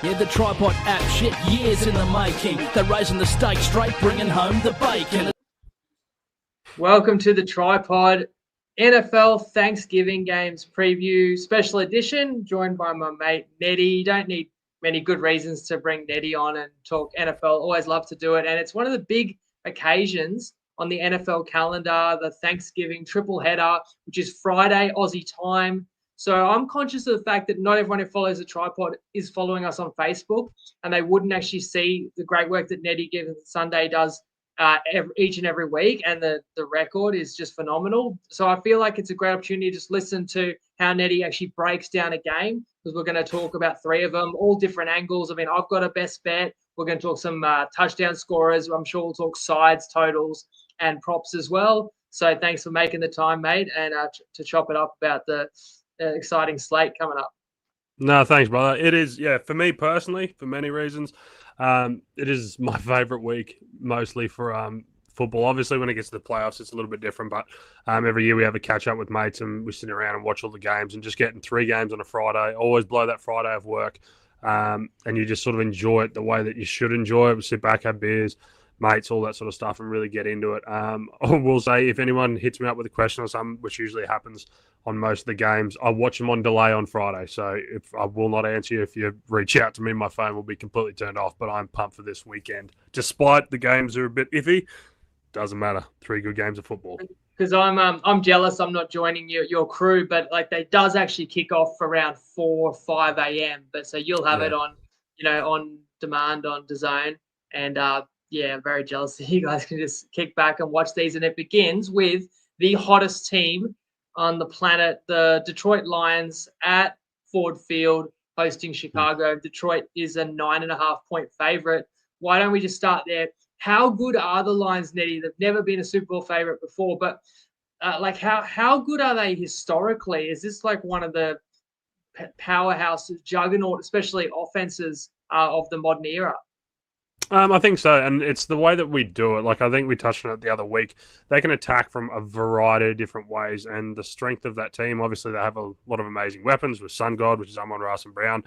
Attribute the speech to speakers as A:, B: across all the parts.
A: Yeah, the TryPod app, shit, years in the making. They're raising the stakes straight, bringing home the bacon.
B: Welcome to the TryPod NFL Thanksgiving Games Preview Special Edition, joined by my mate Neddy. You don't need many good reasons to bring Neddy on and talk NFL. Always love to do it. And it's one of the big occasions on the NFL calendar, the Thanksgiving triple header, which is Friday, Aussie time. So I'm conscious of the fact that not everyone who follows the TryPod is following us on Facebook, and they wouldn't actually see the great work that Neddy Given Sunday does each and every week, and the record is just phenomenal. So I feel like it's a great opportunity to just listen to how Neddy actually breaks down a game, because we're going to talk about three of them, all different angles. I mean, I've got a best bet. We're going to talk some touchdown scorers. I'm sure we'll talk sides, totals, and props as well. So thanks for making the time, mate, and to chop it up about the exciting slate coming up.
C: No, thanks, brother. It is, for me personally, for many reasons, it is my favorite week, mostly for football. Obviously, when it gets to the playoffs, it's a little bit different, but every year we have a catch-up with mates and we sit around and watch all the games, and just getting 3 games on a Friday, always blow that Friday of work, and you just sort of enjoy it the way that you should enjoy it. We sit back, have beers, mates, all that sort of stuff, and really get into it. I will say, if anyone hits me up with a question or something, which usually happens on most of the games, I watch them on delay on Friday. So if I will not answer you, if you reach out to me, my phone will be completely turned off. But I'm pumped for this weekend. Despite the games are a bit iffy, doesn't matter. 3 good games of football.
B: Because I'm jealous I'm not joining your crew, but like they does actually kick off around 4 or 5 a.m. But so you'll have it on, on demand on DAZN, and I'm very jealous that you guys can just kick back and watch these. And it begins with the hottest team on the planet, the Detroit Lions at Ford Field hosting Chicago. Detroit is a 9.5-point favorite. Why don't we just start there? How good are the Lions, Neddy? They've never been a Super Bowl favorite before, but how good are they historically? Is this like one of the powerhouses, juggernaut, especially offenses of the modern era?
C: I think so, and it's the way that we do it. Like, I think we touched on it the other week. They can attack from a variety of different ways, and the strength of that team, obviously, they have a lot of amazing weapons with Sun God, which is Amon-Ra St. Brown,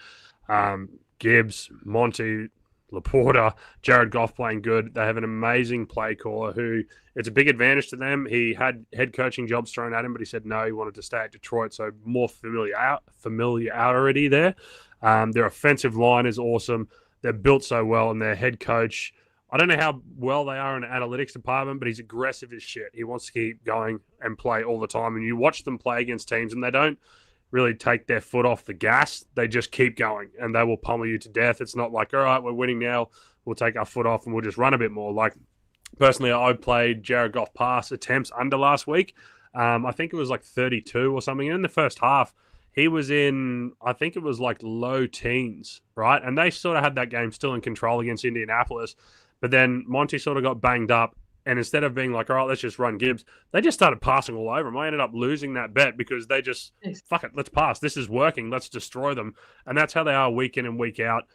C: Gibbs, Monty, Laporta, Jared Goff playing good. They have an amazing play caller who, it's a big advantage to them. He had head coaching jobs thrown at him, but he said no, he wanted to stay at Detroit, so more familiarity there. Their offensive line is awesome. They're built so well, and their head coach, I don't know how well they are in the analytics department, but he's aggressive as shit. He wants to keep going and play all the time. And you watch them play against teams, and they don't really take their foot off the gas. They just keep going, and they will pummel you to death. It's not like, all right, we're winning now, we'll take our foot off and we'll just run a bit more. Like, personally, I played Jared Goff pass attempts under last week. I think it was like 32 or something. And in the first half, he was in, I think it was like low teens, right? And they sort of had that game still in control against Indianapolis. But then Monty sort of got banged up. And instead of being like, all right, let's just run Gibbs, they just started passing all over him. I ended up losing that bet because they just, fuck it, let's pass. This is working. Let's destroy them. And that's how they are week in and week out.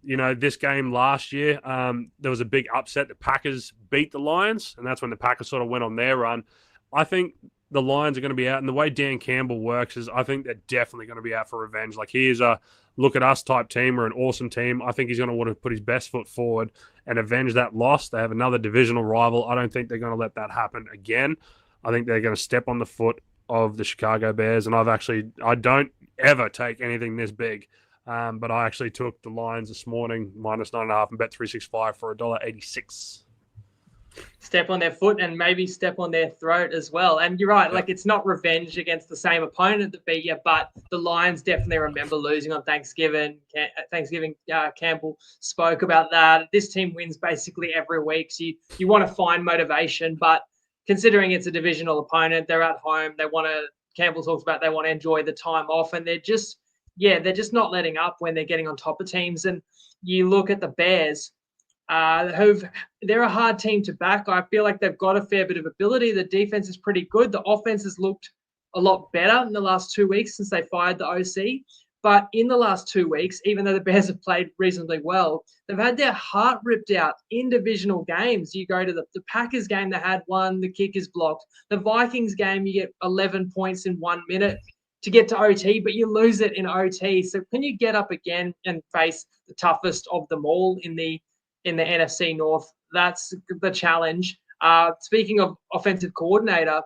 C: You know, this game last year, there was a big upset. The Packers beat the Lions, and that's when the Packers sort of went on their run. I think the Lions are going to be out, and the way Dan Campbell works is I think they're definitely going to be out for revenge. Like, he is a look-at-us type team. We're an awesome team. I think he's going to want to put his best foot forward and avenge that loss. They have another divisional rival. I don't think they're going to let that happen again. I think they're going to step on the foot of the Chicago Bears, and I don't ever take anything this big. But I actually took the Lions this morning, minus 9.5, and bet 365 for $1.86.
B: Step on their foot and maybe step on their throat as well. And you're right, like, it's not revenge against the same opponent that beat you, but the Lions definitely remember losing on Thanksgiving. Campbell spoke about that. This team wins basically every week, so you want to find motivation, but considering it's a divisional opponent, they're at home, Campbell talks about they want to enjoy the time off, and they're just not letting up when they're getting on top of teams. And you look at the Bears, they're a hard team to back. I feel like they've got a fair bit of ability. The defense is pretty good. The offense has looked a lot better in the last 2 weeks since they fired the OC. But in the last 2 weeks, even though the Bears have played reasonably well, they've had their heart ripped out in divisional games. You go to the Packers game, they had one, the kick is blocked. The Vikings game, you get 11 points in 1 minute to get to OT, but you lose it in OT. So can you get up again and face the toughest of them all in the NFC North? That's the challenge. Speaking of offensive coordinator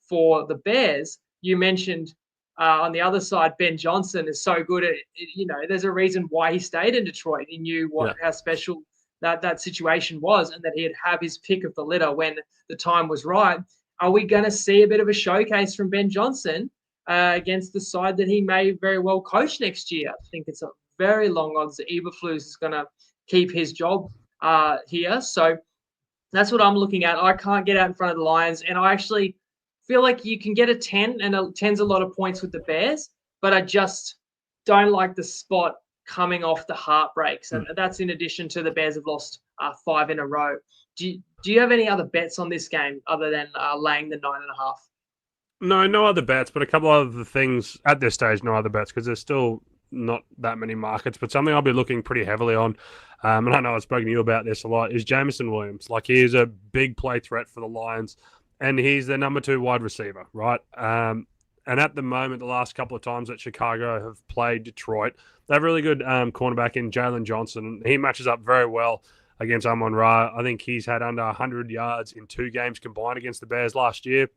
B: for the Bears, you mentioned on the other side, Ben Johnson is so good at it. There's a reason why he stayed in Detroit. He knew how special that situation was, and that he'd have his pick of the litter when the time was right. Are we going to see a bit of a showcase from Ben Johnson against the side that he may very well coach next year? I think it's a very long odds that Eberflus is going to keep his job here. So that's what I'm looking at. I can't get out in front of the Lions, and I actually feel like you can get a 10, and a 10's a lot of points with the Bears, but I just don't like the spot coming off the heartbreaks. And that's in addition to the Bears have lost 5 in a row. Do you have any other bets on this game other than laying the 9.5?
C: No other bets, but a couple of other things at this stage, no other bets, because there's still not that many markets, but something I'll be looking pretty heavily on, and I know I've spoken to you about this a lot, is Jameson Williams. Like, he is a big play threat for the Lions, and he's the number 2 wide receiver, right? And at the moment, the last couple of times that Chicago have played Detroit, they have a really good cornerback in Jalen Johnson. He matches up very well against Amon-Ra. I think he's had under 100 yards in 2 games combined against the Bears last year.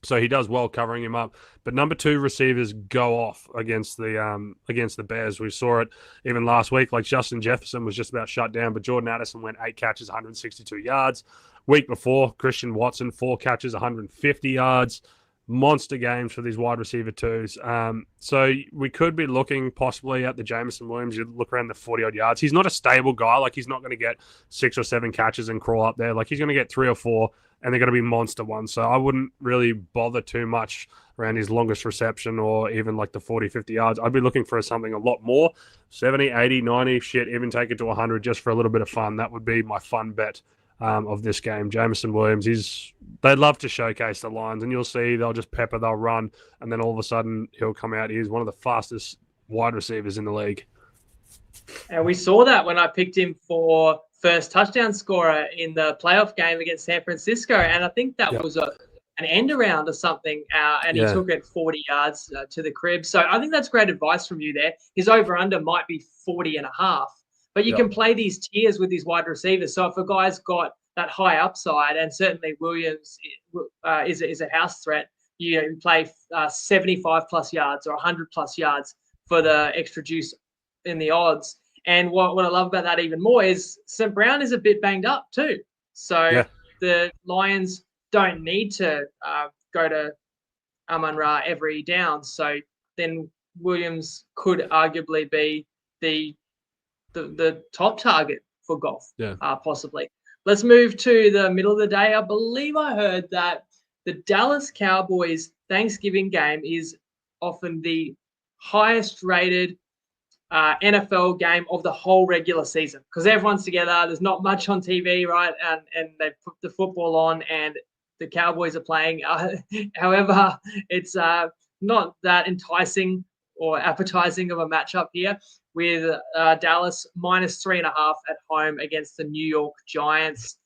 C: So he does well covering him up. But number 2 receivers go off against the Bears. We saw it even last week. Like, Justin Jefferson was just about shut down, but Jordan Addison went 8 catches, 162 yards. Week before, Christian Watson, 4 catches, 150 yards. Monster games for these wide receiver 2s. So we could be looking possibly at the Jameson Williams. You look around the 40-odd yards. He's not a stable guy. Like, he's not going to get 6 or 7 catches and crawl up there. Like, he's going to get 3 or 4, and they're going to be monster ones. So I wouldn't really bother too much around his longest reception or even like the 40, 50 yards. I'd be looking for something a lot more, 70, 80, 90, shit, even take it to 100 just for a little bit of fun. That would be my fun bet of this game. Jameson Williams, they'd love to showcase the Lions, and you'll see they'll just pepper, they'll run, and then all of a sudden he'll come out. He's one of the fastest wide receivers in the league.
B: And we saw that when I picked him for first touchdown scorer in the playoff game against San Francisco, and I think that was an end around or something, and he took it 40 yards to the crib. So I think that's great advice from you there. His over-under might be 40.5. But you can play these tiers with these wide receivers. So if a guy's got that high upside, and certainly Williams is a house threat, you play 75-plus yards or 100-plus yards for the extra juice in the odds. And what I love about that even more is St. Brown is a bit banged up too. So the Lions don't need to go to Amon-Ra every down. So then Williams could arguably be the top target for Goff, possibly. Let's move to the middle of the day. I believe I heard that the Dallas Cowboys Thanksgiving game is often the highest rated NFL game of the whole regular season, because everyone's together. There's not much on TV, right? And they put the football on, and the Cowboys are playing. However, it's not that enticing or appetizing of a matchup here, with Dallas minus 3.5 at home against the New York Giants.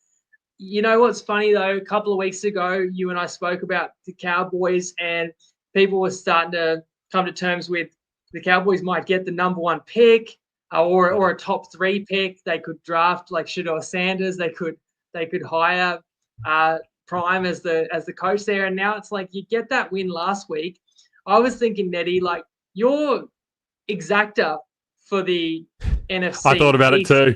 B: You know what's funny, though? A couple of weeks ago, you and I spoke about the Cowboys, and people were starting to come to terms with the Cowboys might get the number 1 pick or a top 3 pick. They could draft like Shedeur Sanders. They could hire Prime as the coach there. And now it's like you get that win last week. I was thinking, Neddy, like, your exacta for the NFC.
C: I thought about it too.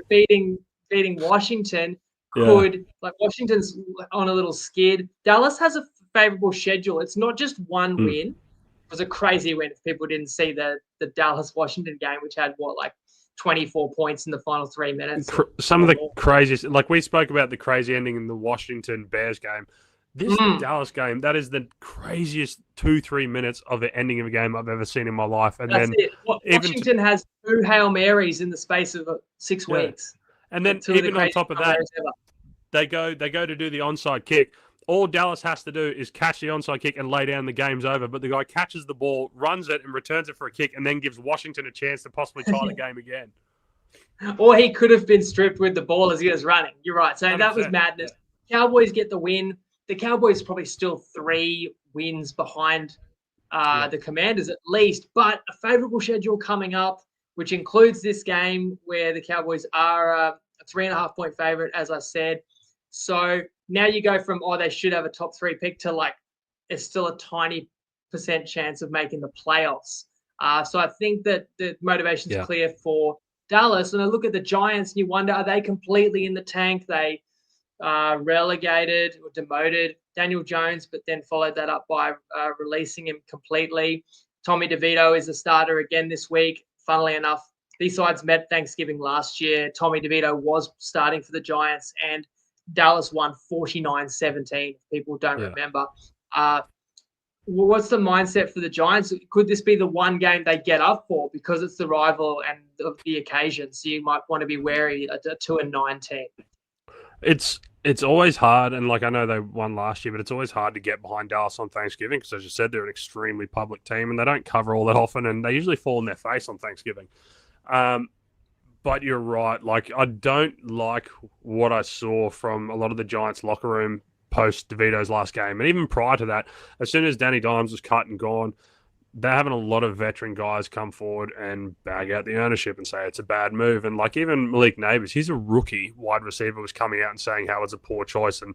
B: beating Washington could, like, Washington's on a little skid. Dallas has a favorable schedule. It's not just one win. It was a crazy win if people didn't see the Dallas-Washington game, which had 24 points in the final 3 minutes.
C: Some of the craziest, like we spoke about the crazy ending in the Washington Bears game. This Dallas game, that is the craziest 2-3 minutes of the ending of a game I've ever seen in my life. And
B: that's it. Washington has 2 Hail Marys in the space of 6 weeks.
C: And then even on top of that, they go to do the onside kick, all Dallas has to do is catch the onside kick and lay down, the game's over. But the guy catches the ball, runs it, and returns it for a kick, and then gives Washington a chance to possibly tie the game again.
B: Or he could have been stripped with the ball as he was running. You're right. So that was
C: 100%.
B: madness. Cowboys get the win. The Cowboys probably still 3 wins behind the Commanders at least, but a favorable schedule coming up, which includes this game where the Cowboys are a 3.5-point favorite, as I said. So now you go from, they should have a top 3 pick to like, it's still a tiny % chance of making the playoffs. So I think that the motivation's clear for Dallas. And I look at the Giants and you wonder, are they completely in the tank? They relegated or demoted Daniel Jones, but then followed that up by releasing him completely. Tommy DeVito is the starter again this week. Funnily enough, these sides met Thanksgiving last year. Tommy DeVito was starting for the Giants, and Dallas won 49-17. People don't remember. What's the mindset for the Giants? Could this be the one game they get up for because it's the rival and of the occasion? So you might want to be wary at a 2-9 team.
C: It's always hard, and like I know they won last year, but it's always hard to get behind Dallas on Thanksgiving because, as you said, they're an extremely public team and they don't cover all that often, and they usually fall in their face on Thanksgiving. But you're right. Like, I don't like what I saw from a lot of the Giants locker room post DeVito's last game, and even prior to that, as soon as Danny Dimes was cut and gone, they're having a lot of veteran guys come forward and bag out the ownership and say it's a bad move. And like even Malik Neighbors, he's a rookie wide receiver, was coming out and saying how it's a poor choice. And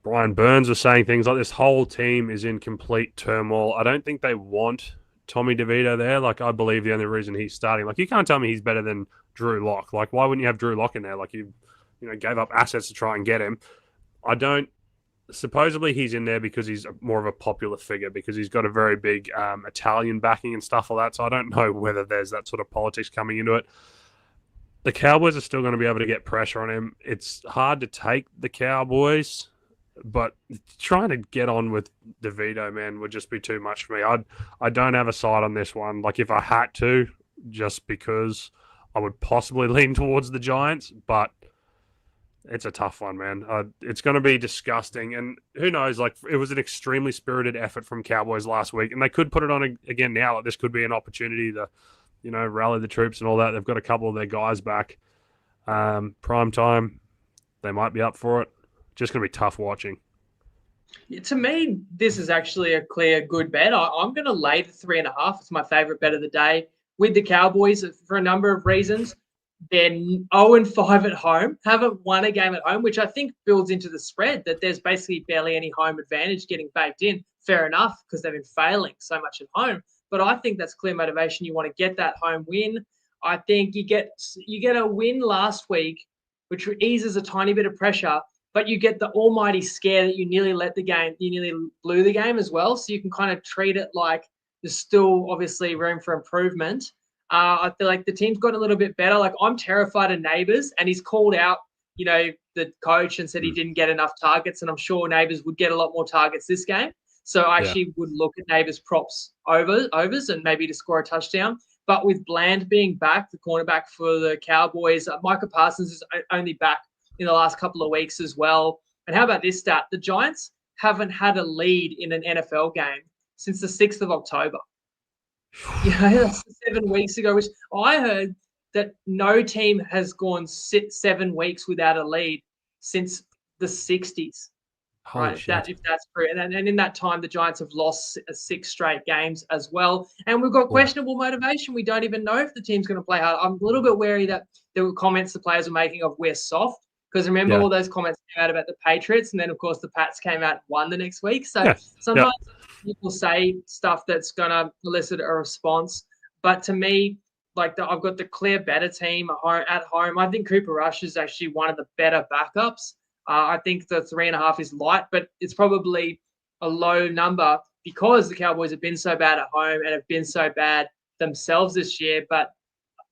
C: Brian Burns was saying things like this whole team is in complete turmoil. I don't think they want Tommy DeVito there. Like, I believe the only reason he's starting, like, you can't tell me he's better than Drew Lock. Like, why wouldn't you have Drew Lock in there? Like, you gave up assets to try and get him. Supposedly he's in there because he's more of a popular figure, because he's got a very big Italian backing and stuff like that. So I don't know whether there's that sort of politics coming into it. The Cowboys are still going to be able to get pressure on him. It's hard to take the Cowboys, but trying to get on with DeVito, man, would just be too much for me. I don't have a side on this one. Like, if I had to, just because I would possibly lean towards the Giants, but it's a tough one, man. It's going to be disgusting. And who knows, like, it was an extremely spirited effort from Cowboys last week, and they could put it on again now. Like, this could be an opportunity to, rally the troops and all that. They've got a couple of their guys back. Prime time, they might be up for it. Just going to be tough watching.
B: To me, this is actually a clear good bet. I'm going to lay the 3.5. It's my favorite bet of the day with the Cowboys for a number of reasons. They're 0-5 at home, haven't won a game at home, which I think builds into the spread that there's basically barely any home advantage getting baked in. Fair enough, because they've been failing so much at home. But I think that's clear motivation. You want to get that home win. I think you get a win last week, which eases a tiny bit of pressure, but you get the almighty scare that you nearly blew the game as well. So you can kind of treat it like there's still obviously room for improvement. I feel like the team's got a little bit better. Like, I'm terrified of Neighbors, and he's called out, the coach and said he didn't get enough targets, and I'm sure Neighbors would get a lot more targets this game. So I actually would look at Neighbors props overs and maybe to score a touchdown. But with Bland being back, the cornerback for the Cowboys, Micah Parsons is only back in the last couple of weeks as well. And how about this stat? The Giants haven't had a lead in an NFL game since the 6th of October. That's 7 weeks ago, which I heard that no team has gone 7 weeks without a lead since the 60s.
C: Holy shit.
B: If that's true. And in that time, the Giants have lost 6 straight games as well. And we've got questionable motivation. We don't even know if the team's going to play hard. I'm a little bit wary that there were comments the players were making of we're soft, because remember all those comments came out about the Patriots, and then, of course, the Pats came out and won the next week. So sometimes people say stuff that's going to elicit a response. But to me, I've got the clear better team at home. I think Cooper Rush is actually one of the better backups. I think the 3.5 is light, but it's probably a low number because the Cowboys have been so bad at home and have been so bad themselves this year. But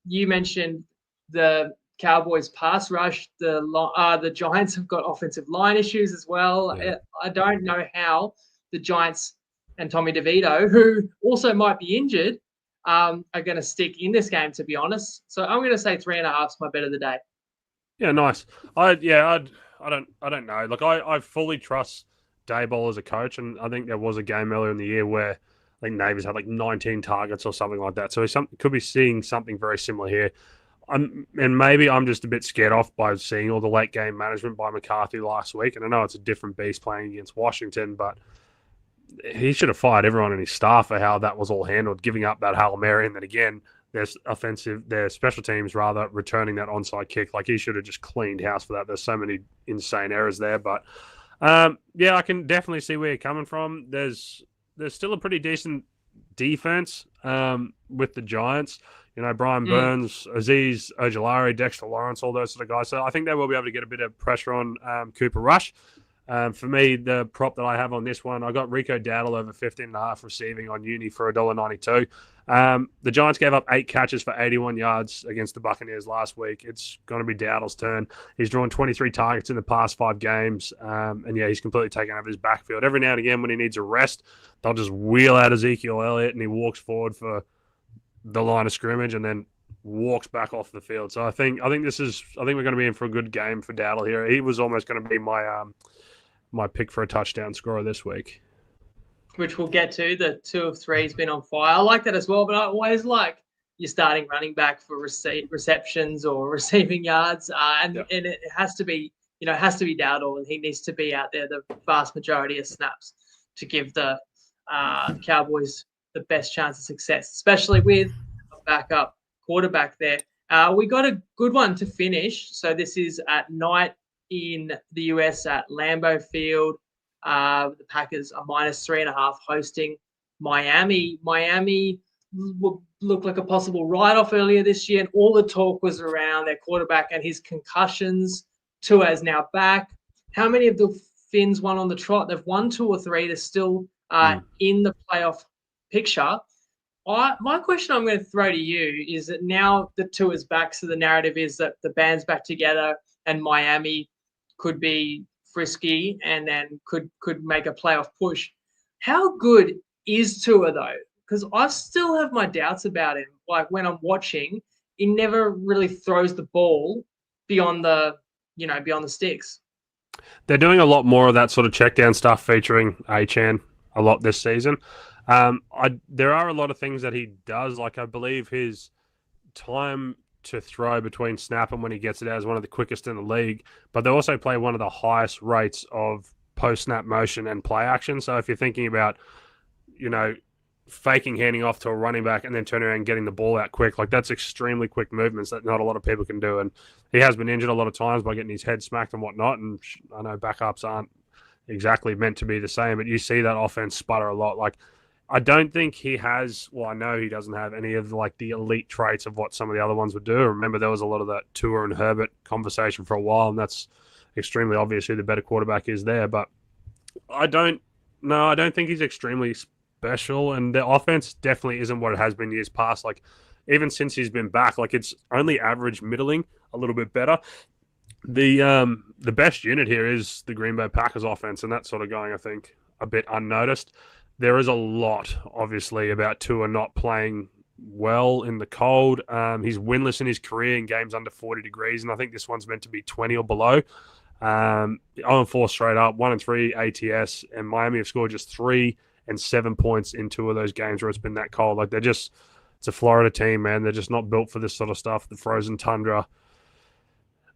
B: you mentioned the Cowboys pass rush. The Giants have got offensive line issues as well.
C: Yeah.
B: I don't know how the Giants and Tommy DeVito, who also might be injured, are going to stick in this game, to be honest. So I'm going to say 3.5 is my bet of the day.
C: Yeah, nice. I don't know. Like, I fully trust Daboll as a coach, and I think there was a game earlier in the year where I think Neighbours had like 19 targets or something like that. So he could be seeing something very similar here. And maybe I'm just a bit scared off by seeing all the late game management by McCarthy last week. And I know it's a different beast playing against Washington, but he should have fired everyone in his staff for how that was all handled, giving up that Hail Mary. And then again, their special teams rather returning that onside kick. Like he should have just cleaned house for that. There's so many insane errors there. But yeah, I can definitely see where you're coming from. There's still a pretty decent defense with the Giants. You know, Brian Burns, Azeez Ojulari, Dexter Lawrence, all those sort of guys. So I think they will be able to get a bit of pressure on Cooper Rush. For me, the prop that I have on this one, I got Rico Dowdle over 15.5 receiving on Uni for $1.92. The Giants gave up 8 catches for 81 yards against the Buccaneers last week. It's going to be Dowdle's turn. He's drawn 23 targets in the past 5 games. And yeah, he's completely taken over his backfield. Every now and again, when he needs a rest, they'll just wheel out Ezekiel Elliott and he walks forward for the line of scrimmage and then walks back off the field. So I think we're going to be in for a good game for Dowdle here. He was almost going to be my pick for a touchdown scorer this week.
B: Which we'll get to. The 2 of 3 has been on fire. I like that as well, but I always like your starting running back for receptions or receiving yards. And it has to be, Dowdle, and he needs to be out there the vast majority of snaps to give the Cowboys the best chance of success, especially with a backup quarterback there. We got a good one to finish. So this is at night in the US at Lambeau Field. The Packers are -3.5 hosting Miami. Miami looked like a possible write-off earlier this year, and all the talk was around their quarterback and his concussions. Tua is now back. How many of the Finns won on the trot? They've won 2 or 3. They're still in the playoff picture. My question I'm going to throw to you is that now the Tua's back, so the narrative is that the band's back together and Miami could be frisky and then could make a playoff push. How good is Tua though? Because I still have my doubts about him. Like when I'm watching, he never really throws the ball beyond the sticks.
C: They're doing a lot more of that sort of check down stuff featuring Achane a lot this season. There are a lot of things that he does. Like I believe his time to throw between snap and when he gets it out is one of the quickest in the league. But they also play one of the highest rates of post-snap motion and play action. So if you're thinking about, faking handing off to a running back and then turning around and getting the ball out quick, like that's extremely quick movements that not a lot of people can do. And he has been injured a lot of times by getting his head smacked and whatnot. And I know backups aren't exactly meant to be the same, but you see that offense sputter a lot. Like I don't think he has, I know he doesn't have any of like the elite traits of what some of the other ones would do. Remember, there was a lot of that Tua and Herbert conversation for a while, and that's extremely obvious who the better quarterback is there. But I don't think he's extremely special, and the offense definitely isn't what it has been years past. Like even since he's been back, like it's only average middling, a little bit better. The best unit here is the Green Bay Packers offense, and that's sort of going, I think, a bit unnoticed. There is a lot, obviously, about Tua not playing well in the cold. He's winless in his career in games under 40 degrees, and I think this one's meant to be 20 or below. 0-4 straight up, 1-3 ATS, and Miami have scored just 3 and 7 points in 2 of those games where it's been that cold. Like it's a Florida team, man. They're just not built for this sort of stuff. The frozen tundra.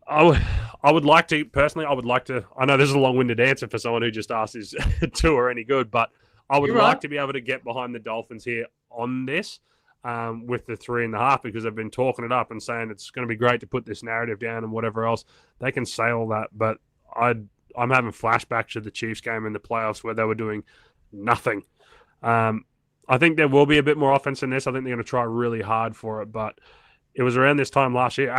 C: I would like to, I know this is a long-winded answer for someone who just asked is Tua any good, but I would like to be able to get behind the Dolphins here on this with the 3.5 because they've been talking it up and saying it's going to be great to put this narrative down and whatever else. They can say all that, but I'm having flashbacks to the Chiefs game in the playoffs where they were doing nothing. I think there will be a bit more offense in this. I think they're going to try really hard for it, but it was around this time last year,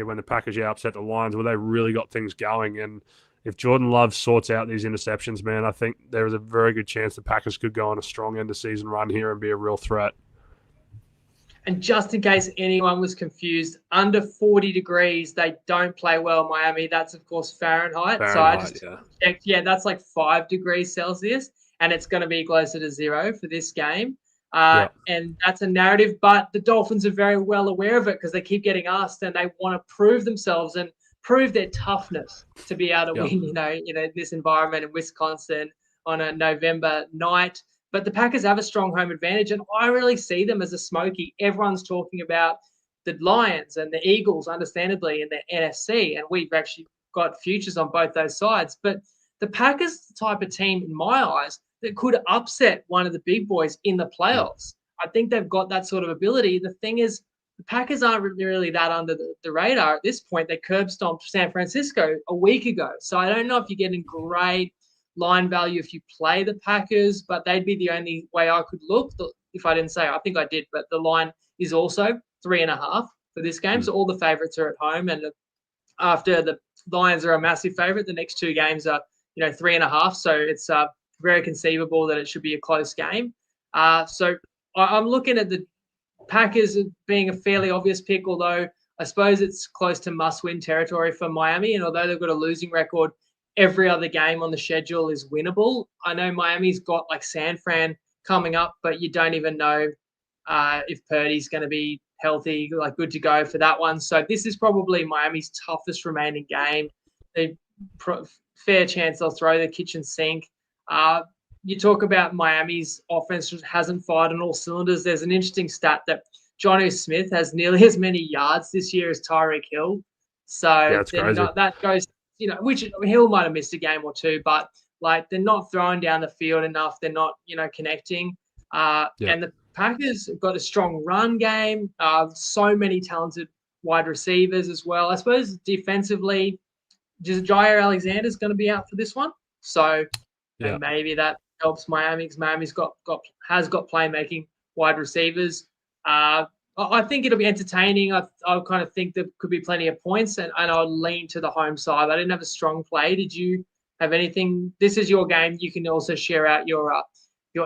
C: when the Packers upset the Lions, where they really got things going. And if Jordan Love sorts out these interceptions, man, I think there is a very good chance the Packers could go on a strong end-of-season run here and be a real threat.
B: And just in case anyone was confused, under 40 degrees, they don't play well in Miami. That's, of course, Fahrenheit. So I just checked. Yeah, that's like 5 degrees Celsius, and it's going to be closer to 0 for this game. And that's a narrative, but the Dolphins are very well aware of it because they keep getting asked and they want to prove themselves. And prove their toughness to be able to
C: Yep.
B: win, this environment in Wisconsin on a November night. But the Packers have a strong home advantage, and I really see them as a smoky. Everyone's talking about the Lions and the Eagles, understandably, in the NFC, and we've actually got futures on both those sides. But the Packers, the type of team, in my eyes, that could upset one of the big boys in the playoffs. I think they've got that sort of ability. The thing is, the Packers aren't really that under the radar at this point. They curb stomped San Francisco a week ago. So I don't know if you're getting great line value if you play the Packers, but they'd be the only way I could look. If I didn't say, I think I did, but the line is also 3.5 for this game. So all the favorites are at home. And after the Lions are a massive favorite, the next two games are, 3.5. So it's very conceivable that it should be a close game. So I'm looking at the Packers being a fairly obvious pick, although I suppose it's close to must-win territory for Miami. And although they've got a losing record, every other game on the schedule is winnable. I know Miami's got like San Fran coming up, but you don't even know if Purdy's going to be healthy, like good to go for that one. So this is probably Miami's toughest remaining game. Fair chance they'll throw the kitchen sink. You talk about Miami's offense hasn't fired on all cylinders. There's an interesting stat that Jonnu Smith has nearly as many yards this year as Tyreek Hill. So
C: that's crazy.
B: That goes, which Hill might have missed a game or two, but like they're not throwing down the field enough. They're not, connecting. And the Packers have got a strong run game. So many talented wide receivers as well. I suppose defensively, Jair Alexander's going to be out for this one. So and maybe that helps Miami because Miami's has got playmaking wide receivers. I think it'll be entertaining. I kind of think there could be plenty of points, and I'll lean to the home side. I didn't have a strong play. Did you have anything? This is your game. You can also share out your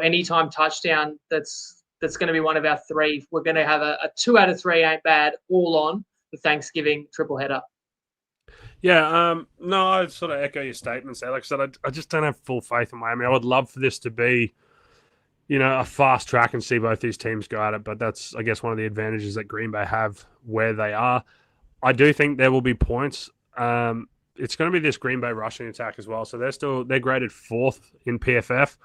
B: anytime touchdown. That's going to be one of our three. We're going to have a 2 out of 3 ain't bad all on the Thanksgiving triple header.
C: Yeah, no, I sort of echo your statements there. Like I said, I just don't have full faith in Miami. I would love for this to be, a fast track and see both these teams go at it, but that's, I guess, one of the advantages that Green Bay have where they are. I do think there will be points. It's going to be this Green Bay rushing attack as well, so they're graded 4th in PFF.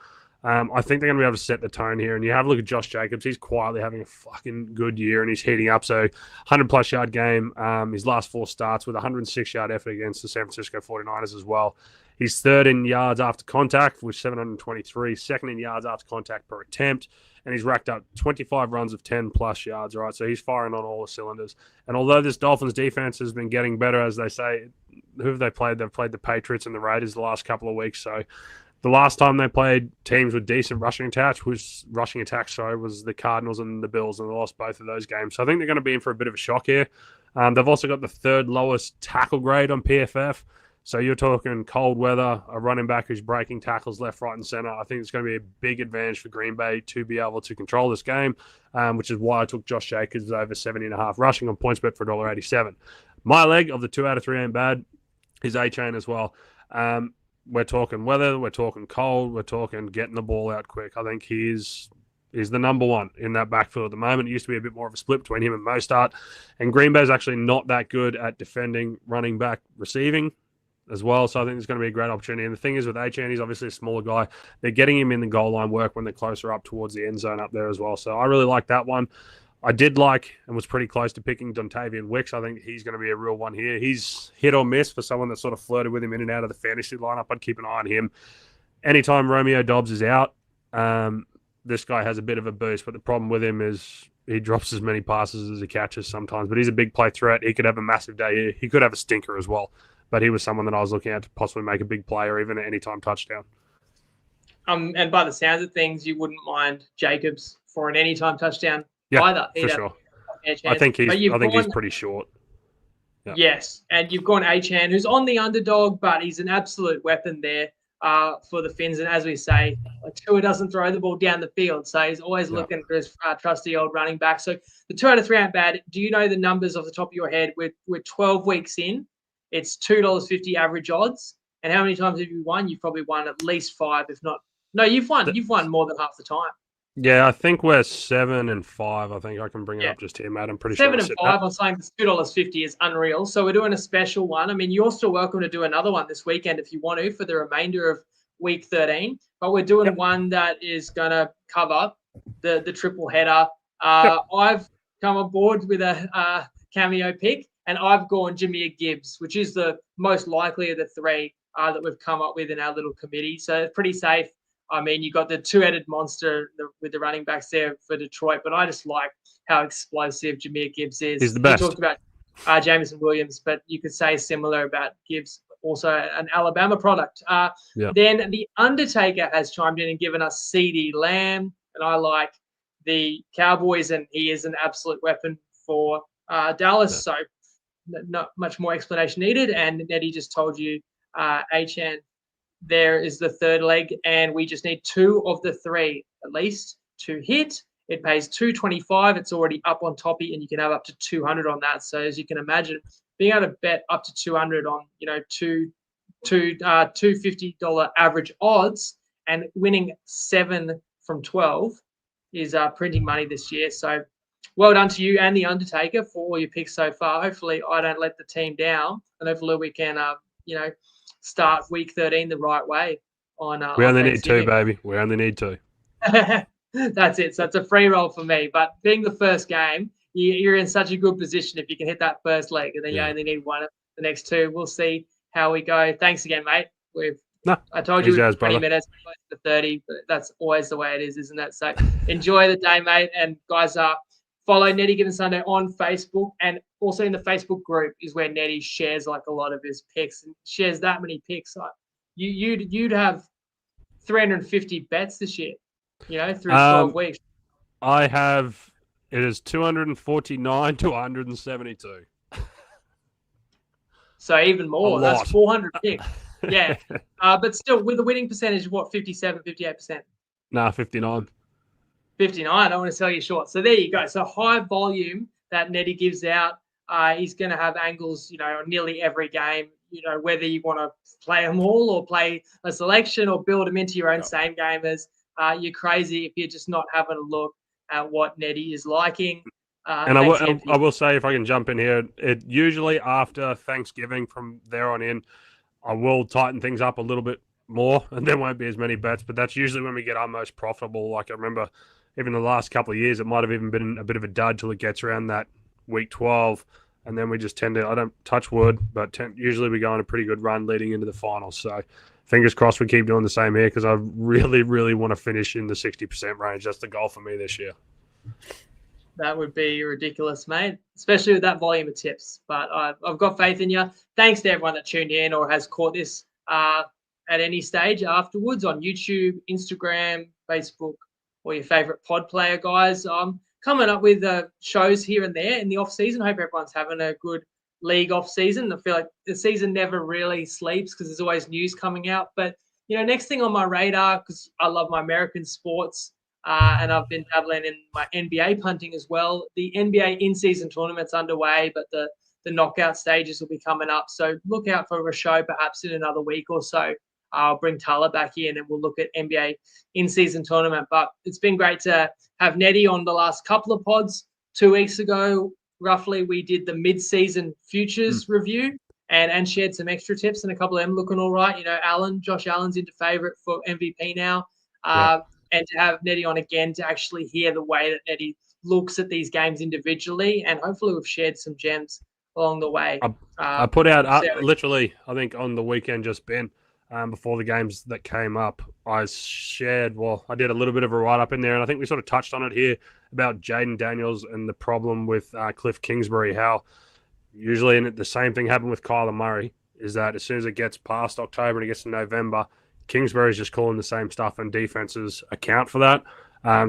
C: I think they're going to be able to set the tone here. And you have a look at Josh Jacobs. He's quietly having a fucking good year, and he's heating up. So 100-plus yard game. His last 4 starts with a 106-yard effort against the San Francisco 49ers as well. He's 3rd in yards after contact with 723, 2nd in yards after contact per attempt, and he's racked up 25 runs of 10-plus yards, all right? So he's firing on all the cylinders. And although this Dolphins defense has been getting better, as they say, who have they played? They've played the Patriots and the Raiders the last couple of weeks, so the last time they played teams with decent rushing attacks was the Cardinals and the Bills, and they lost both of those games. So I think they're going to be in for a bit of a shock here. They've also got the 3rd lowest tackle grade on PFF. So you're talking cold weather, a running back who's breaking tackles left, right, and center. I think it's going to be a big advantage for Green Bay to be able to control this game, which is why I took Josh Jacobs over 70.5 rushing on PointsBet for $1.87. My leg of the 2 out of 3 ain't bad is A-Chain as well. We're talking weather, we're talking cold, we're talking getting the ball out quick. I think he's the number one in that backfield at the moment. It used to be a bit more of a split between him and Mostert. And Green Bay's actually not that good at defending running back receiving as well. So I think it's going to be a great opportunity. And the thing is with Achane, he's obviously a smaller guy. They're getting him in the goal line work when they're closer up towards the end zone up there as well. So I really like that one. I did like and was pretty close to picking Dontavian Wicks. I think he's going to be a real one here. He's hit or miss for someone that sort of flirted with him in and out of the fantasy lineup. I'd keep an eye on him. Anytime Romeo Doubs is out, this guy has a bit of a boost, but the problem with him is he drops as many passes as he catches sometimes, but he's a big play threat. He could have a massive day here. He could have a stinker as well, but he was someone that I was looking at to possibly make a big play or even an anytime touchdown.
B: And by the sounds of things, you wouldn't mind Jacobs for an anytime touchdown either.
C: For sure. I think he's pretty short. Yeah.
B: Yes, and you've gone Achane, who's on the underdog, but he's an absolute weapon there for the Finns. And as we say, Tua doesn't throw the ball down the field, so he's always looking for his trusty old running back. So the 2 out of 3 aren't bad. Do you know the numbers off the top of your head? We're 12 weeks in. It's $2.50 average odds. And how many times have you won? You've probably won at least 5, if not. No, you've won. You've won more than half the time.
C: Yeah, I think we're 7-5. I think I can bring it
B: Yeah.
C: up just here, mate. I'm pretty sure
B: Seven
C: we're
B: and
C: sitting
B: five. I'm saying $2.50 is unreal. So we're doing a special one. I mean, you're still welcome to do another one this weekend if you want to for the remainder of week 13. But we're doing
C: Yep.
B: one that is going to cover the triple header.
C: Yep.
B: I've come aboard with a cameo pick, and I've gone Jahmyr Gibbs, which is the most likely of the three that we've come up with in our little committee. So it's pretty safe. I mean, you got the two-headed monster with the running backs there for Detroit, but I just like how explosive Jahmyr Gibbs is.
C: He's the
B: You
C: best.
B: talked about Jameson Williams, but you could say similar about Gibbs, also an Alabama product. Then the Undertaker has chimed in and given us CeeDee Lamb, and I like the Cowboys, and he is an absolute weapon for Dallas. So not much more explanation needed. And Neddy just told you, HN, there is the third leg, and we just need two of the three at least to hit. It pays $2.25. It's already up on Toppy, and you can have up to 200 on that. So as you can imagine, being able to bet up to 200 on $250 average odds and winning 7 from 12 is printing money this year. So well done to you and the Undertaker for all your picks so far. Hopefully, I don't let the team down, and hopefully we can start week 13 the right way.
C: We only need two, baby. We only need two.
B: That's it. So it's a free roll for me. But being the first game, you're in such a good position if you can hit that first leg, and then you only need one of the next two. We'll see how we go. Thanks again, mate. I told you 20 minutes, close to 30, but that's always the way it is, isn't it? So enjoy the day, mate. And guys, follow Neddy Given Sunday on Facebook, and also in the Facebook group is where Neddy shares like a lot of his picks and shares that many picks. You'd have 350 bets this year, through 12 weeks.
C: I have, it is 249 to 172.
B: So even more. That's 400 picks. Yeah. But still, with the winning percentage, what, 57, 58%?
C: Nah, 59.
B: 59. I don't want to sell you short. So there you go. So high volume that Neddy gives out. He's going to have angles, on nearly every game, whether you want to play them all or play a selection or build them into your own same gamers. You're crazy if you're just not having a look at what Neddy is liking.
C: And I will say, if I can jump in here, it usually after Thanksgiving from there on in, I will tighten things up a little bit more, and there won't be as many bets, but that's usually when we get our most profitable. Like I remember even the last couple of years, it might have even been a bit of a dud till it gets around that week 12, and then we just tend to, I don't touch wood, but usually we go on a pretty good run leading into the finals. So fingers crossed we keep doing the same here, because I really, really want to finish in the 60% range. That's the goal for me this year.
B: That would be ridiculous, mate, especially with that volume of tips. But I've got faith in you. Thanks to everyone that tuned in or has caught this at any stage afterwards on YouTube, Instagram, Facebook, or your favorite pod player, guys. I'm coming up with shows here and there in the off-season. I hope everyone's having a good league off-season. I feel like the season never really sleeps because there's always news coming out. But, next thing on my radar, because I love my American sports, and I've been dabbling in my NBA punting as well. The NBA in-season tournament's underway, but the knockout stages will be coming up. So look out for a show perhaps in another week or so. I'll bring Tala back in and we'll look at NBA in-season tournament. But it's been great to have Neddy on the last couple of pods. 2 weeks ago, roughly, we did the mid-season futures review and shared some extra tips, and a couple of them looking all right. Josh Allen's into favorite for MVP now. And to have Neddy on again to actually hear the way that Neddy looks at these games individually, and hopefully we've shared some gems along the way.
C: I put out literally, I think on the weekend just been, before the games that came up, I shared, I did a little bit of a write-up in there, and I think we sort of touched on it here about Jaden Daniels and the problem with Cliff Kingsbury, how usually the same thing happened with Kyler Murray, is that as soon as it gets past October and it gets to November, Kingsbury's just calling the same stuff, and defenses account for that.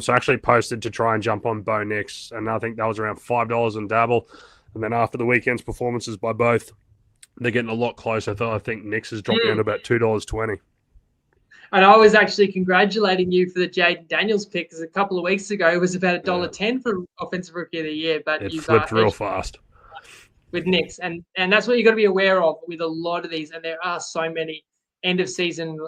C: So I actually posted to try and jump on Bo Nix, and I think that was around $5 and dabble. And then after the weekend's performances by both, they're getting a lot closer. I think Nix has dropped down to about $2.20.
B: And I was actually congratulating you for the Jaden Daniels pick, because a couple of weeks ago it was about $1.10 for Offensive Rookie of the Year. But
C: it flipped real fast
B: with Nix, and that's what you got to be aware of with a lot of these. And there are so many end of season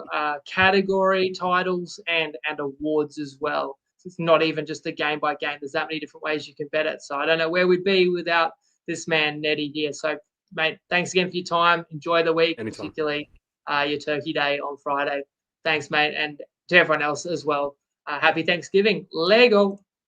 B: category titles and awards as well. it's not even just a game by game. There's that many different ways you can bet it. So I don't know where we'd be without this man, Neddy, here. So, mate, thanks again for your time. Enjoy the week,
C: Anytime.
B: particularly your Turkey Day on Friday. Thanks, mate. And to everyone else as well, happy Thanksgiving. Lego.